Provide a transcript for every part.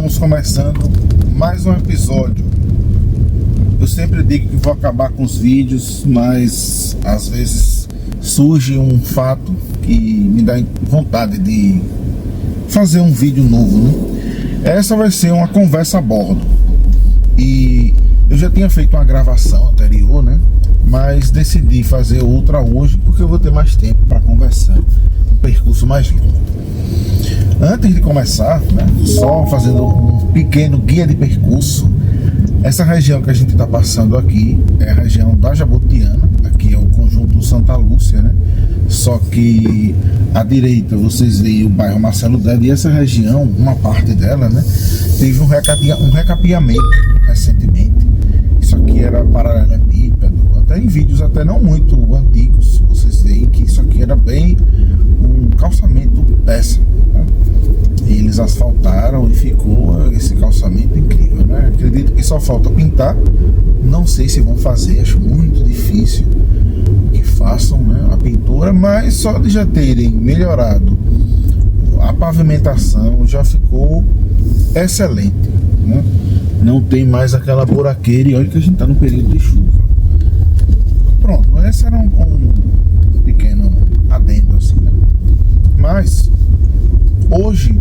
Estamos começando mais um episódio. Eu sempre digo que vou acabar com os vídeos, mas às vezes surge um fato que me dá vontade de fazer um vídeo novo, né? Essa vai ser uma conversa a bordo. E eu já tinha feito uma gravação anterior, né? Mas decidi fazer outra hoje porque eu vou ter mais tempo para conversar. Um percurso mais longo. Antes de começar, né, só fazendo um pequeno guia de percurso. Essa região que a gente está passando aqui é a região da Jabotiana. Aqui é o conjunto Santa Lúcia, né? Só que à direita vocês veem o bairro Marcelo Dede. E essa região, uma parte dela, né, teve um recapeamento recentemente. Isso aqui era paralelepípedo. Até em vídeos até não muito antigos vocês veem que isso aqui era bem um calçamento péssimo, né? Eles asfaltaram e ficou esse calçamento incrível, né? Acredito que só falta pintar. Não sei se vão fazer, acho muito difícil que façam, né, a pintura, mas só de já terem melhorado a pavimentação já ficou excelente, né? Não tem mais aquela buraqueira e olha que a gente está no período de chuva. Pronto, esse era um pequeno adendo assim, né? Mas hoje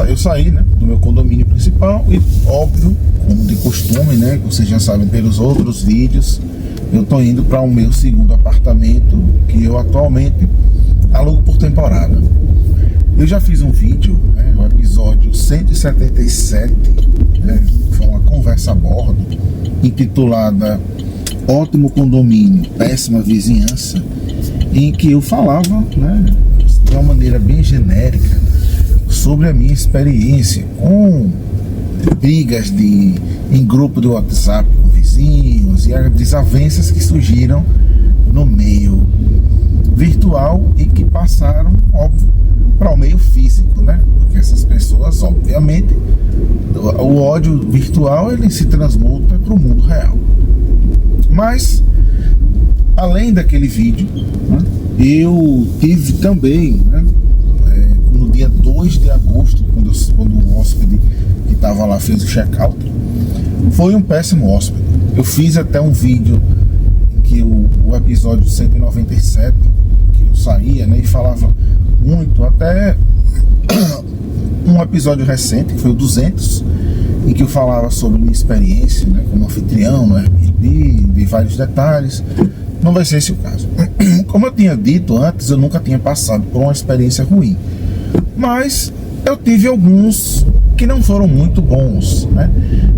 eu saí, né, do meu condomínio principal e, óbvio, como de costume, né, vocês já sabem pelos outros vídeos, eu tô indo para o meu segundo apartamento que eu atualmente alugo por temporada. Eu já fiz um vídeo, né, no episódio 177, né, foi uma conversa a bordo, intitulada Ótimo Condomínio, Péssima Vizinhança, em que eu falava, né, de uma maneira bem genérica sobre a minha experiência com brigas em grupo de WhatsApp com vizinhos e as desavenças que surgiram no meio virtual e que passaram, óbvio, para o meio físico, né? Porque essas pessoas, obviamente, o ódio virtual ele se transmuta para o mundo real. Mas, além daquele vídeo, né, eu tive também, né, no dia 2 de agosto, quando o hóspede que estava lá fez o check-out, foi um péssimo hóspede. Eu fiz até um vídeo em que o episódio 197, que eu saía, né, e falava muito, até um episódio recente, que foi o 200, em que eu falava sobre minha experiência, né, como anfitrião no Airbnb, de vários detalhes. Não vai ser esse o caso. Como eu tinha dito antes, eu nunca tinha passado por uma experiência ruim. Mas eu tive alguns que não foram muito bons, né?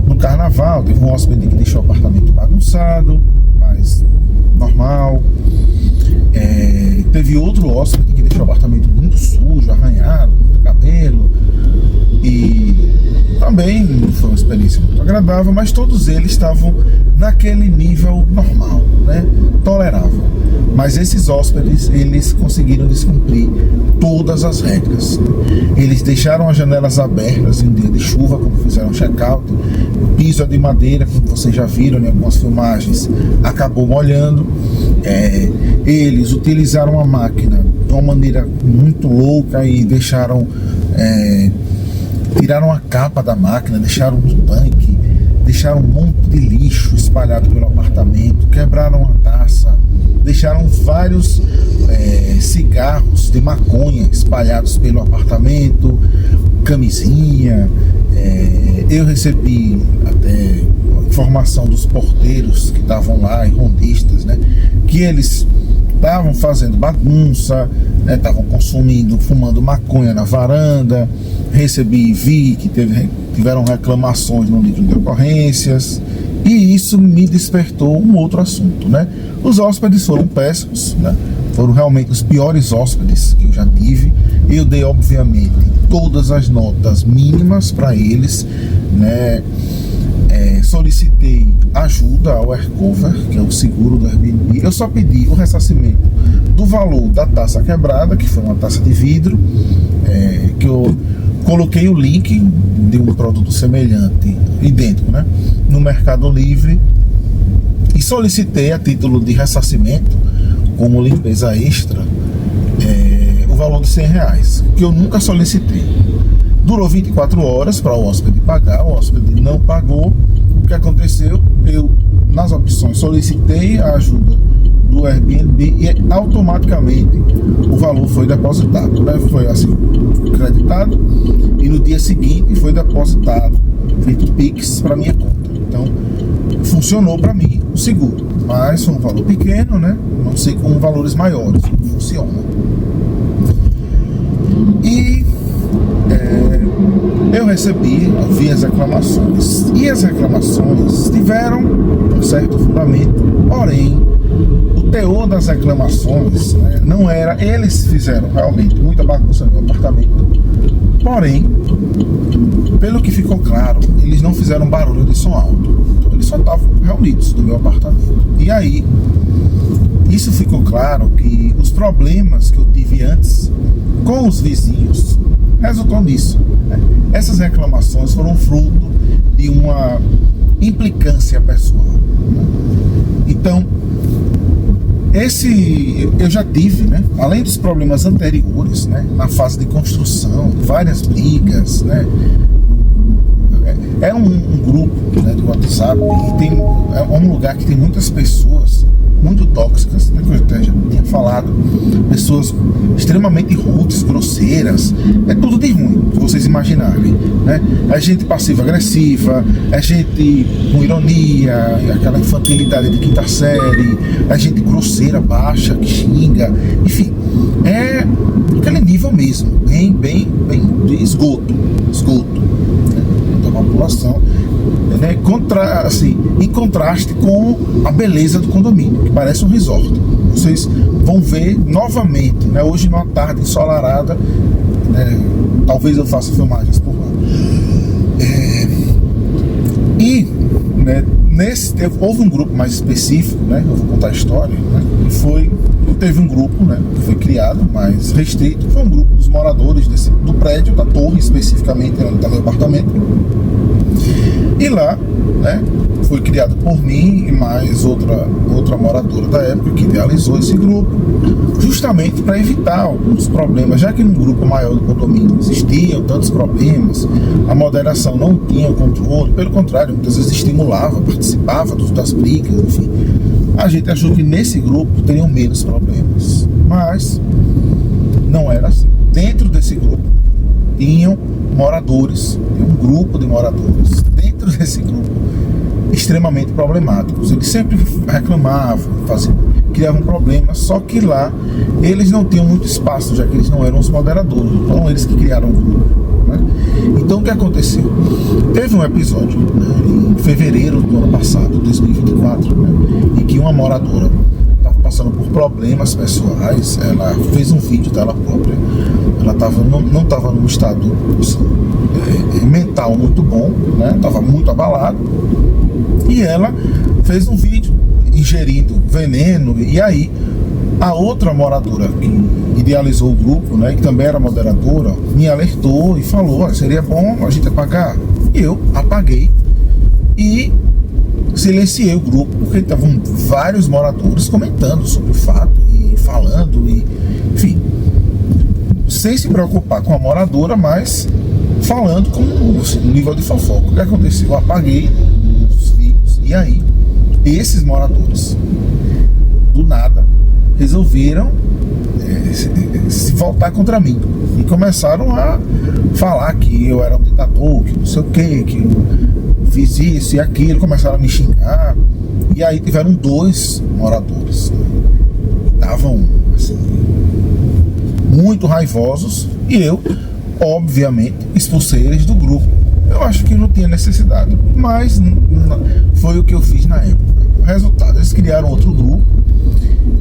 No carnaval, teve um hóspede que deixou o apartamento bagunçado, mas normal. Teve outro hóspede que deixou o apartamento muito sujo, arranhado, muito cabelo. E também não foi uma experiência muito agradável, mas todos eles estavam naquele nível normal, né? Tolerável. Mas esses hóspedes, eles conseguiram descumprir todas as regras. Eles deixaram as janelas abertas em dia de chuva, quando fizeram check-out. O piso é de madeira, como vocês já viram em algumas filmagens, acabou molhando. Eles utilizaram a máquina de uma maneira muito louca e deixaram... tiraram a capa da máquina, deixaram um tanque, deixaram um monte de lixo espalhado pelo apartamento, quebraram a taça, deixaram vários cigarros de maconha espalhados pelo apartamento, camisinha. Eu recebi até informação dos porteiros que estavam lá e rondistas, né, que eles estavam fazendo bagunça, né, estavam fumando maconha na varanda. Vi que tiveram reclamações no livro de ocorrências, e isso me despertou um outro assunto, né? Os hóspedes foram péssimos, né? Foram realmente os piores hóspedes que eu já tive. Eu dei, obviamente, todas as notas mínimas para eles, né? Solicitei ajuda ao AirCover, que é o seguro do Airbnb. Eu só pedi o ressarcimento do valor da taça quebrada, que foi uma taça de vidro, que eu coloquei o link de um produto semelhante, idêntico, né, no Mercado Livre, e solicitei a título de ressarcimento, como limpeza extra, o valor de R$100, que eu nunca solicitei. Durou 24 horas para o hóspede pagar, o hóspede não pagou. O que aconteceu? Eu, nas opções, solicitei a ajuda do Airbnb e automaticamente o valor foi depositado, né? Foi assim, creditado, e no dia seguinte foi depositado, feito Pix para minha conta. Então, funcionou para mim o seguro, mas foi um valor pequeno, né? Não sei como valores maiores funcionam. E eu vi as reclamações, e as reclamações tiveram um certo fundamento, porém o teor das reclamações, né, não era, eles fizeram realmente muita bagunça no apartamento, porém, pelo que ficou claro, eles não fizeram barulho de som alto, então eles só estavam reunidos no meu apartamento. E aí, isso ficou claro que os problemas que eu tive antes com os vizinhos resultou nisso, né? Essas reclamações foram fruto de uma implicância pessoal, né? Então, eu já tive, né, além dos problemas anteriores, né, na fase de construção, várias brigas, né, é um grupo, né, do WhatsApp que é um lugar que tem muitas pessoas muito tóxicas, né, que eu já tinha falado, pessoas extremamente rudes, grosseiras, é tudo de ruim que vocês imaginarem, né? É gente passiva-agressiva, é gente com ironia, aquela infantilidade de quinta série, é gente grosseira, baixa, que xinga, enfim, é aquele nível mesmo, bem de esgoto, né, da população. Né, em contraste com a beleza do condomínio, que parece um resort. Vocês vão ver novamente, né, hoje numa tarde ensolarada, né, talvez eu faça filmagens por lá. Né, houve um grupo mais específico, né, eu vou contar a história, né, teve um grupo, né, que foi criado, mais restrito, foi um grupo dos moradores do prédio, da torre especificamente, onde está meu apartamento. E lá, né, foi criado por mim e mais outra moradora da época que idealizou esse grupo, justamente para evitar alguns problemas, já que no grupo maior do condomínio existiam tantos problemas, a moderação não tinha controle, pelo contrário, muitas vezes estimulava, participava das brigas, enfim. A gente achou que nesse grupo teriam menos problemas, mas não era assim. Dentro desse grupo tinham moradores, um grupo de moradores dentro desse grupo extremamente problemáticos. Eles sempre reclamavam, criavam problemas, só que lá eles não tinham muito espaço, já que eles não eram os moderadores, foram eles que criaram o grupo, né? Então o que aconteceu? Teve um episódio, né, em fevereiro do ano passado, 2024, né, em que uma moradora estava passando por problemas pessoais. Ela fez um vídeo dela própria. Ela não estava num estado mental muito bom, né? Estava muito abalada. E ela fez um vídeo ingerindo veneno. E aí a outra moradora que idealizou o grupo, né, que também era moderadora, me alertou e falou: seria bom a gente apagar. E eu apaguei e silenciei o grupo, porque estavam vários moradores comentando sobre o fato e falando, e enfim, sem se preocupar com a moradora, mas falando com um nível de fofoca. O que aconteceu? Eu apaguei os vídeos, e aí esses moradores do nada resolveram se voltar contra mim e começaram a falar que eu era um ditador, que não sei o que eu fiz isso e aquilo. Começaram a me xingar, e aí tiveram 2 moradores, estavam assim, muito raivosos, e eu obviamente expulsei eles do grupo. Eu acho que não tinha necessidade, mas foi o que eu fiz na época. O resultado, eles criaram outro grupo.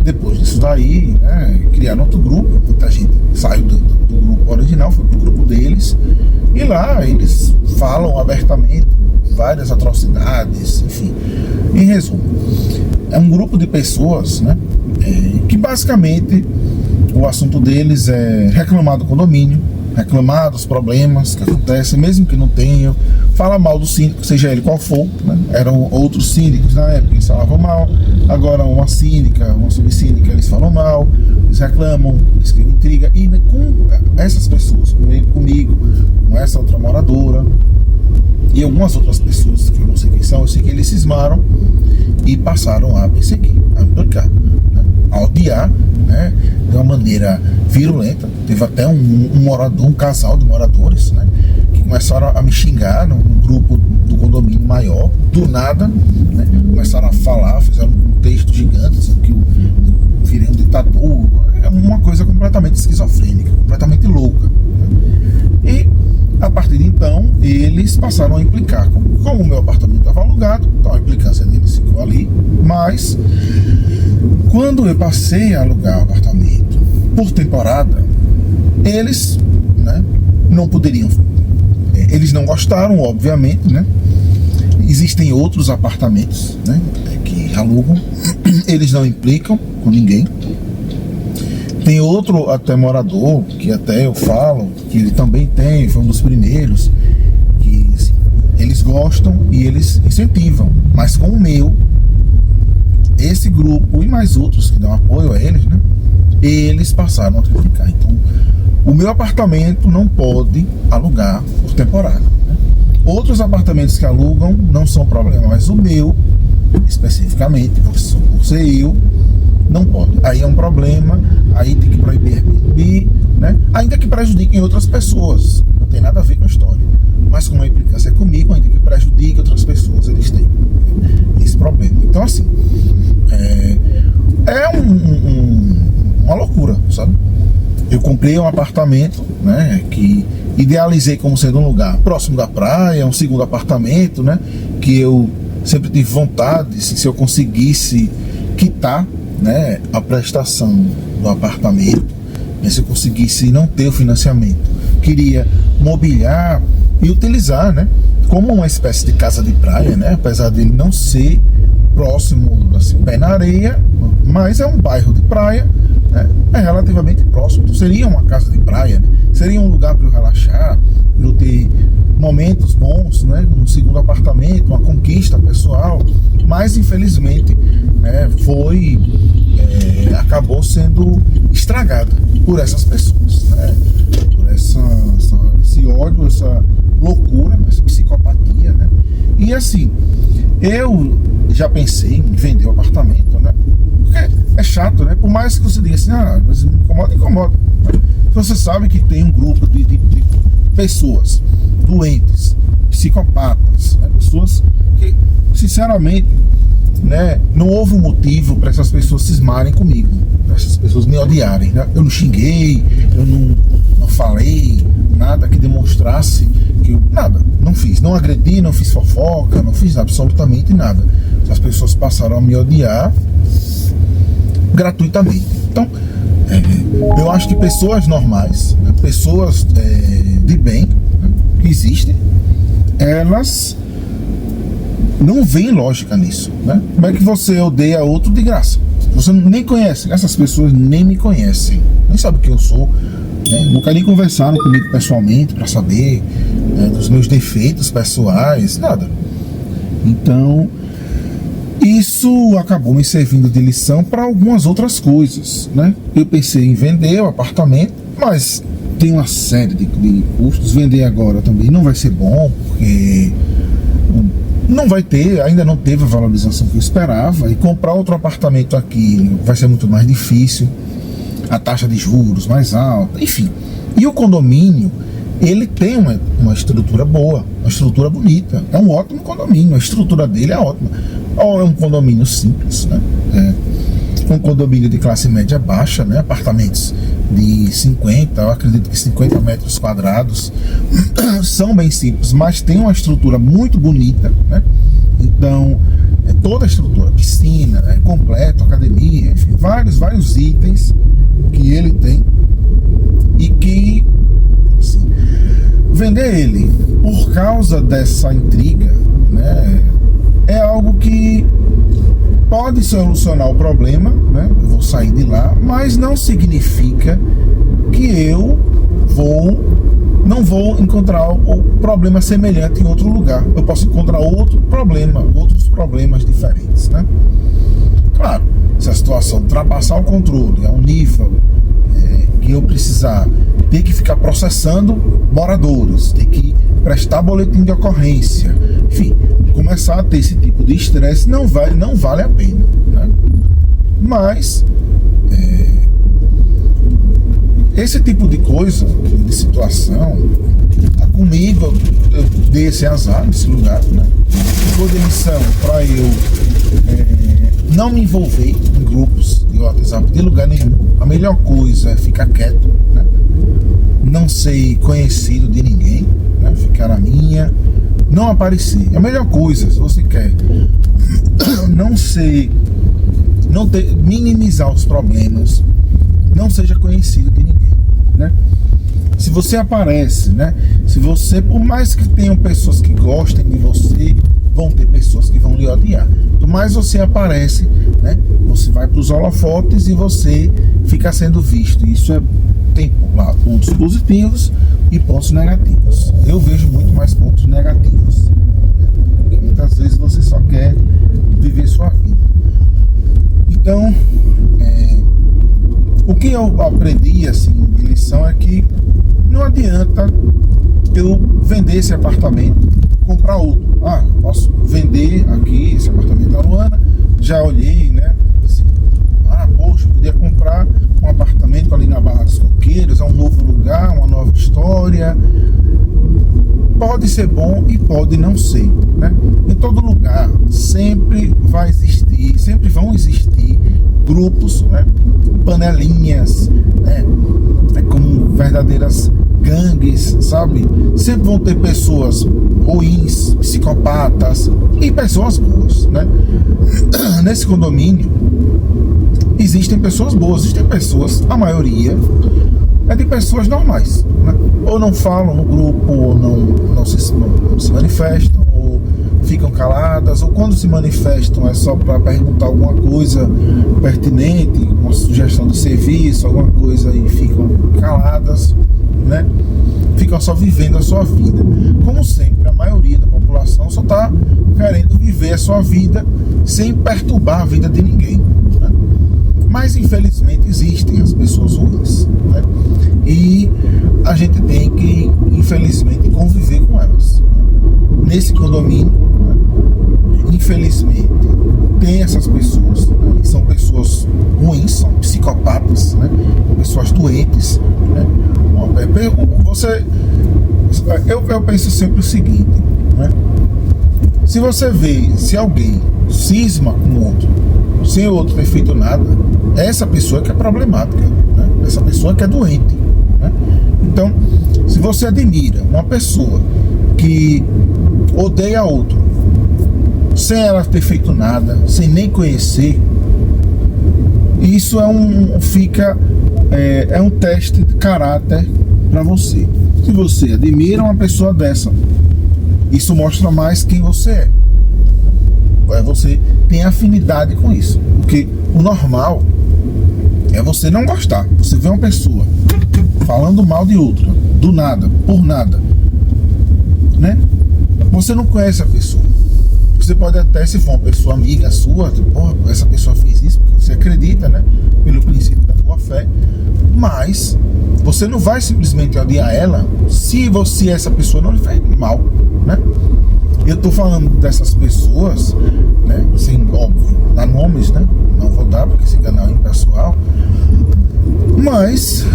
Depois disso daí, né, criaram outro grupo. Muita gente saiu do grupo original, foi pro grupo deles, e lá eles falam abertamente várias atrocidades, enfim. Em resumo, é um grupo de pessoas, né, que basicamente o assunto deles é reclamar do condomínio, reclamar dos problemas que acontecem, mesmo que não tenham, fala mal do síndico, seja ele qual for, né? Eram outros síndicos na época, eles falavam mal, agora uma síndica, uma subsíndica, eles falam mal, eles reclamam, eles criam intriga, e com essas pessoas, comigo, com essa outra moradora, e algumas outras pessoas que eu não sei quem são, eu sei que eles cismaram e passaram a perseguir, a implicar, né? A odiar, né? De uma maneira virulenta. Teve até um morador, um casal de moradores, né? Que começaram a me xingar no grupo do condomínio maior, do nada, né? Começaram a falar, fizeram um texto gigante, dizendo que eu virei um ditador. É uma coisa completamente esquizofrênica, completamente louca, né? E a partir de então, eles passaram a implicar. Como o meu apartamento estava alugado, então a implicância deles ficou ali. Mas, quando eu passei a alugar o apartamento por temporada, eles, né, não poderiam. Eles não gostaram, obviamente, né? Existem outros apartamentos, né, que alugam. Eles não implicam com ninguém. Tem outro até morador, que até eu falo, que ele também tem, foi um dos primeiros, que assim, eles gostam e eles incentivam. Mas com o meu, esse grupo e mais outros que dão apoio a eles, né, eles passaram a criticar. Então, o meu apartamento não pode alugar por temporada, né? Outros apartamentos que alugam não são problema, mas o meu, especificamente, por ser eu, não pode. Aí é um problema, aí tem que proibir Airbnb, né? Ainda que prejudiquem outras pessoas, não tem nada a ver com a história. Mas como a implicância é comigo, ainda que prejudique outras pessoas, eles têm esse problema. Então, assim, uma loucura, sabe? Eu comprei um apartamento, né, que idealizei como sendo um lugar próximo da praia, um segundo apartamento, né, que eu sempre tive vontade, se eu conseguisse quitar, né, a prestação do apartamento, né, se eu conseguisse não ter o financiamento, queria mobiliar e utilizar, né, como uma espécie de casa de praia, né, apesar de ele não ser próximo, assim, pé na areia, mas é um bairro de praia, né, é relativamente próximo. Então seria uma casa de praia, né, seria um lugar para eu relaxar, para eu ter momentos bons, né, no segundo apartamento, uma conquista pessoal, mas infelizmente acabou sendo estragada por essas pessoas, né, por esse ódio, essa loucura, essa psicopatia, né. E assim, eu já pensei em vender o apartamento, né, porque é chato, né, por mais que você diga assim, mas me incomoda, né? Você sabe que tem um grupo de pessoas doentes, psicopatas, né, pessoas que, sinceramente, né, não houve um motivo para essas pessoas cismarem comigo, para essas pessoas me odiarem, né? Eu não xinguei, eu não falei nada que demonstrasse que eu, nada, não fiz, não agredi, não fiz fofoca, não fiz absolutamente nada. As pessoas passaram a me odiar gratuitamente. Então, eu acho que pessoas normais, né, pessoas de bem, né, que existem, elas não veem lógica nisso, né? Como é que você odeia outro de graça? Você nem conhece, essas pessoas nem me conhecem, nem sabem quem eu sou, né? Nunca nem conversaram comigo pessoalmente para saber, né, dos meus defeitos pessoais, nada. Então, isso acabou me servindo de lição para algumas outras coisas, né? Eu pensei em vender o apartamento, mas tem uma série de custos. Vender agora também não vai ser bom, porque não vai ter, ainda não teve a valorização que eu esperava, e comprar outro apartamento aqui vai ser muito mais difícil, a taxa de juros mais alta, enfim. E o condomínio, ele tem uma estrutura boa, uma estrutura bonita, é um ótimo condomínio, a estrutura dele é ótima. Ou é um condomínio simples, né? Um condomínio de classe média baixa, né? Apartamentos de 50, eu acredito que 50 metros quadrados, são bem simples, mas tem uma estrutura muito bonita, né? Então, toda a estrutura, piscina, completo, academia, enfim, vários itens que ele tem, e que, assim, vender ele por causa dessa intriga, né, é algo que pode solucionar o problema, né? Eu vou sair de lá, mas não significa que eu vou não vou encontrar o problema semelhante em outro lugar. Eu posso encontrar outros problemas diferentes, né? Claro, se a situação ultrapassar o controle a um nível que eu precisar ter que ficar processando moradores, ter que prestar boletim de ocorrência, enfim, começar a ter esse tipo de estresse, não vale a pena, né? Mas esse tipo de coisa, de situação, comigo eu dei esse azar nesse lugar, né? Ficou de lição para eu não me envolver em grupos de WhatsApp de lugar nenhum. A melhor coisa é ficar quieto, né? Não ser conhecido de ninguém, né? Ficar na minha, não aparecer. A melhor coisa, se você quer minimizar os problemas, não seja conhecido de ninguém, né? Se você aparece, né? Se você, por mais que tenham pessoas que gostem de você, vão ter pessoas que vão lhe odiar. Quanto mais você aparece, né? Você vai para os holofotes e você fica sendo visto. Isso tem lá pontos positivos e pontos negativos. Eu vejo muito mais pontos negativos, porque muitas vezes você só quer viver sua vida. Então, o que eu aprendi assim de lição é que não adianta eu vender esse apartamento, comprar outro. Posso vender aqui esse apartamento da Luana, já olhei, né? Assim, poxa, eu podia comprar um apartamento ali na Barra dos Coqueiros, é um novo lugar, uma nova história. Pode ser bom e pode não ser, né? Em todo lugar sempre vão existir grupos, né? Panelinhas, né? Como verdadeiras gangues, sabe? Sempre vão ter pessoas ruins, psicopatas e pessoas boas, né? Nesse condomínio existem pessoas boas, existem pessoas, a maioria é de pessoas normais, né? Ou não falam no grupo, ou não se manifestam, ou ficam caladas, ou quando se manifestam é só para perguntar alguma coisa pertinente, uma sugestão de serviço, alguma coisa, e ficam caladas, né? Ficam só vivendo a sua vida. Como sempre, a maioria da população só está querendo viver a sua vida sem perturbar a vida de ninguém, né? Mas infelizmente existem as pessoas ruins, né? E a gente tem que, infelizmente, conviver com elas, né? Nesse condomínio, né? Infelizmente, tem essas pessoas, né? São pessoas ruins, são psicopatas, né? Pessoas doentes, né? Eu penso sempre o seguinte, né? Se alguém cisma com o outro, sem o outro ter feito nada, é essa pessoa que é problemática, né? Essa pessoa que é doente, né? Então, se você admira uma pessoa que odeia outro, sem ela ter feito nada, sem nem conhecer, isso é um teste de caráter para você. Se você admira uma pessoa dessa, isso mostra mais quem você é. Você tem afinidade com isso, porque o normal é você não gostar. Você vê uma pessoa falando mal de outra, do nada, por nada, né? Você não conhece a pessoa. Você pode até, se for uma pessoa amiga sua, essa pessoa fez isso, porque você acredita, né? Pelo princípio da boa fé. Mas você não vai simplesmente odiar ela se essa pessoa não lhe fez mal, né? Eu tô falando dessas pessoas, né? Sem, óbvio, dar nomes, né? Não vou dar, porque esse canal é impessoal. Mas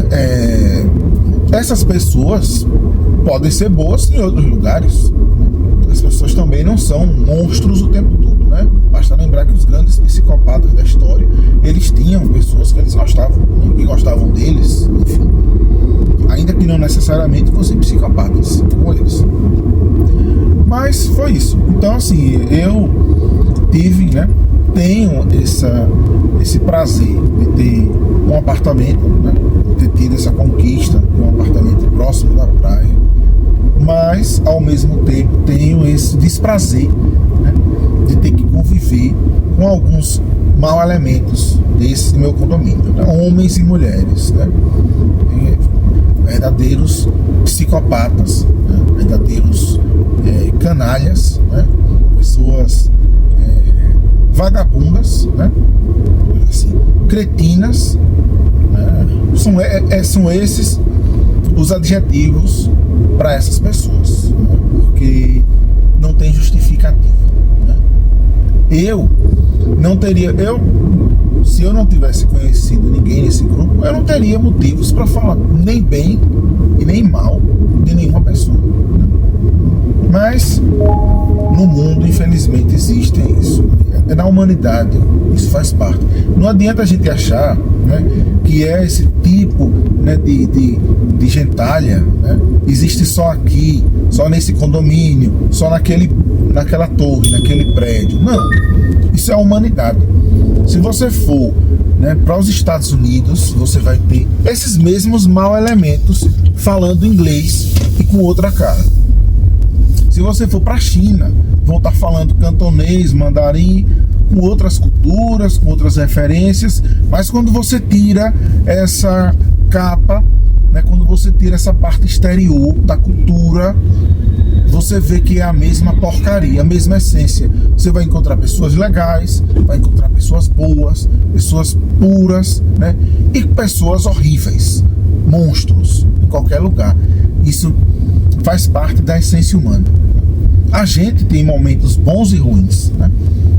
essas pessoas podem ser boas em outros lugares, né? As pessoas também não são monstros o tempo todo, né? Basta lembrar que os grandes psicopatas da história, eles tinham pessoas que eles gostavam, né? Que gostavam deles, enfim. Ainda que não necessariamente fossem psicopatas como eles. Mas foi isso. Então, assim, eu tive, né? Tenho esse prazer de ter um apartamento, né? De ter tido essa conquista de um apartamento próximo da praia. Mas, ao mesmo tempo, tenho esse desprazer, né? De ter que conviver com alguns mau elementos desse meu condomínio, né? Homens e mulheres, né? verdadeiros psicopatas, né? Verdadeiros canalhas, né? Pessoas vagabundas, né? Assim, cretinas, né? São esses os adjetivos para essas pessoas, né? Porque não tem justificativa, né? Se eu não tivesse conhecido ninguém nesse grupo, eu não teria motivos para falar nem bem e nem mal de nenhuma pessoa, né? Mas no mundo, infelizmente, existe isso. É na humanidade, isso faz parte. Não adianta a gente achar, né, que é esse tipo, né, de gentalha, né, existe só aqui, só nesse condomínio, só naquela torre, naquele prédio. Não, isso é a humanidade. Se você for, né, para os Estados Unidos, você vai ter esses mesmos mau elementos falando inglês e com outra cara. Se você for para a China, vão estar falando cantonês, mandarim, com outras culturas, com outras referências, mas quando você tira essa capa, né, quando você tira essa parte exterior da cultura, você vê que é a mesma porcaria, a mesma essência. Você vai encontrar pessoas legais, vai encontrar pessoas boas, pessoas puras, né, e pessoas horríveis, monstros, em qualquer lugar. Isso faz parte da essência humana. A gente tem momentos bons e ruins, né?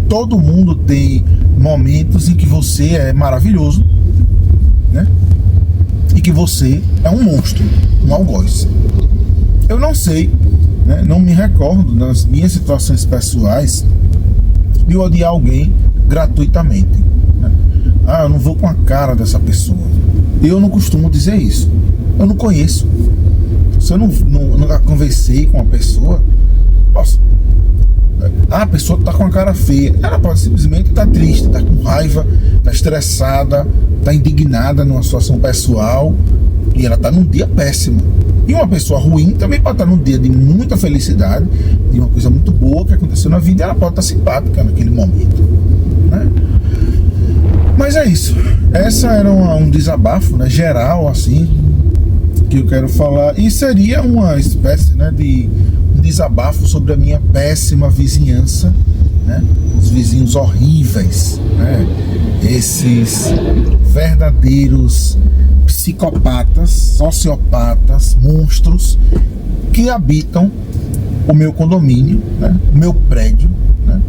Todo mundo tem momentos em que você é maravilhoso, né? E que você é um monstro, um algoz. Eu não sei, né? Não me recordo das minhas situações pessoais de odiar alguém gratuitamente, né? Eu não vou com a cara dessa pessoa. Eu não costumo dizer isso. Eu não conheço. Se eu nunca conversei com uma pessoa, a pessoa está com a cara feia. Ela pode simplesmente estar triste, está com raiva, está estressada, está indignada numa situação pessoal e ela está num dia péssimo. E uma pessoa ruim também pode estar num dia de muita felicidade, de uma coisa muito boa que aconteceu na vida, e ela pode estar simpática naquele momento, né? Mas é isso. Essa era um desabafo, né, geral, assim, que eu quero falar. E seria uma espécie, né, de um desabafo sobre a minha péssima vizinhança, né? Os vizinhos horríveis, né? Esses verdadeiros psicopatas, sociopatas, monstros que habitam o meu condomínio, né? O meu prédio, né?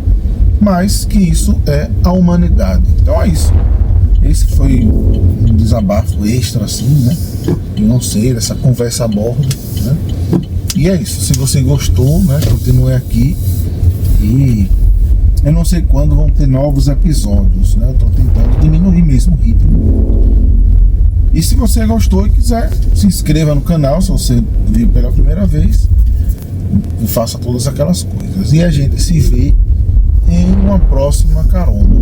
Mas que isso é a humanidade. Então é isso. Esse foi um desabafo extra, assim, né? Eu não sei, dessa conversa a bordo, né? E é isso. Se você gostou, né, continue aqui. E eu não sei quando vão ter novos episódios, né? Eu tô tentando diminuir mesmo o ritmo. E se você gostou e quiser, se inscreva no canal, se você viu pela primeira vez, e faça todas aquelas coisas. E a gente se vê em uma próxima carona.